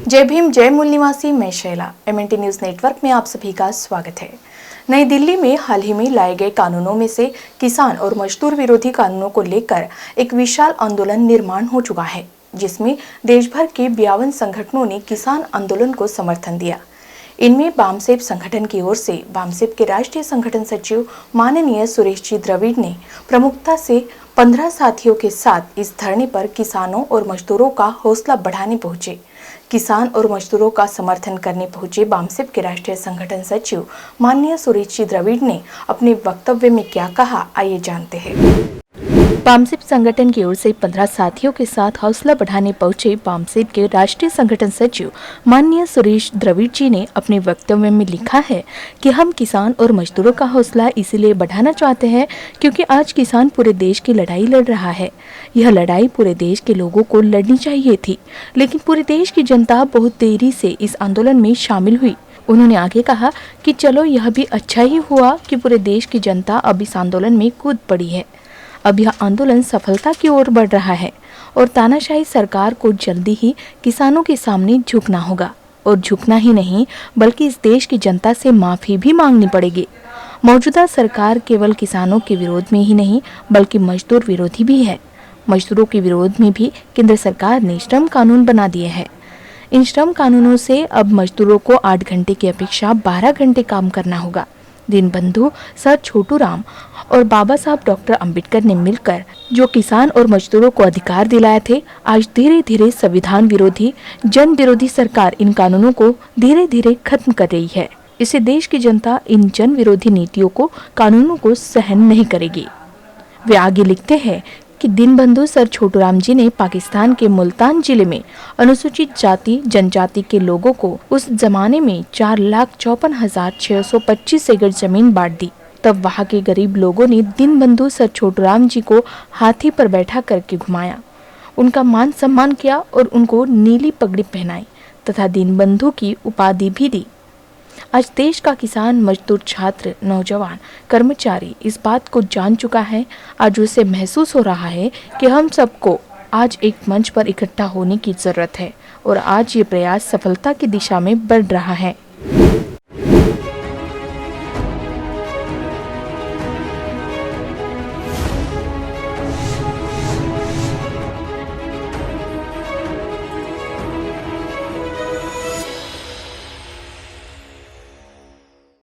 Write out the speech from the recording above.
जय भीम, जय मूल निवासी। मैं शैला, MNT न्यूज नेटवर्क में आप सभी का स्वागत है। नई दिल्ली में हाल ही में लाए गए कानूनों में से किसान और मजदूर विरोधी कानूनों को लेकर एक विशाल आंदोलन निर्माण हो चुका है, जिसमें देश भर के 52 संगठनों ने किसान आंदोलन को समर्थन दिया। इनमें बामसेब संगठन की ओर से बामसेब के राष्ट्रीय संगठन सचिव माननीय सुरेश जी द्रविड़ ने प्रमुखता से 15 साथियों के साथ इस धरने पर किसानों और मजदूरों का हौसला बढ़ाने पहुंचे। किसान और मजदूरों का समर्थन करने पहुंचे बामसेब के राष्ट्रीय संगठन सचिव माननीय सुरेश जी द्रविड़ ने अपने वक्तव्य में क्या कहा, आइए जानते हैं। बामसेब संगठन की ओर से 15 साथियों के साथ हौसला बढ़ाने पहुंचे बामसेब के राष्ट्रीय संगठन सचिव माननीय सुरेश द्रविड़ जी ने अपने वक्तव्य में लिखा है कि हम किसान और मजदूरों का हौसला इसीलिए बढ़ाना चाहते हैं क्योंकि आज किसान पूरे देश की लड़ाई लड़ रहा है। यह लड़ाई पूरे देश के लोगों को लड़नी चाहिए थी, लेकिन पूरे देश की जनता बहुत देरी से इस आंदोलन में शामिल हुई। उन्होंने आगे कहा कि चलो यह भी अच्छा ही हुआ कि पूरे देश की जनता अब इस आंदोलन में कूद पड़ी है। अब यह आंदोलन सफलता की ओर बढ़ रहा है और तानाशाही सरकार को जल्दी ही किसानों के सामने झुकना होगा, और झुकना ही नहीं बल्कि इस देश की जनता से माफी भी मांगनी पड़ेगी। मौजूदा सरकार केवल किसानों के विरोध में ही नहीं बल्कि मजदूर विरोधी भी है। मजदूरों के विरोध में भी केंद्र सरकार ने श्रम कानून बना दिए हैं। इन श्रम कानूनों से अब मजदूरों को 8 घंटे की अपेक्षा 12 घंटे काम करना होगा। दीनबंधु सर छोटू राम और बाबा साहब डॉक्टर अंबेडकर ने मिलकर जो किसान और मजदूरों को अधिकार दिलाए थे, आज धीरे धीरे संविधान विरोधी, जन विरोधी सरकार इन कानूनों को धीरे धीरे खत्म कर रही है। इससे देश की जनता इन जन विरोधी नीतियों को, कानूनों को सहन नहीं करेगी। वे आगे लिखते हैं कि दीनबंधु सर छोटूराम जी ने पाकिस्तान के मुल्तान जिले में अनुसूचित जाति जनजाति के लोगों को उस जमाने में 4,54,625 एकड़ जमीन बांट दी। तब वहां के गरीब लोगों ने दीनबंधु सर छोटूराम जी को हाथी पर बैठा करके घुमाया, उनका मान सम्मान किया और उनको नीली पगड़ी पहनाई तथा दीनबंधु की उपाधि भी दी। आज देश का किसान, मजदूर, छात्र, नौजवान, कर्मचारी इस बात को जान चुका है। आज उसे महसूस हो रहा है कि हम सबको आज एक मंच पर इकट्ठा होने की जरूरत है और आज ये प्रयास सफलता की दिशा में बढ़ रहा है।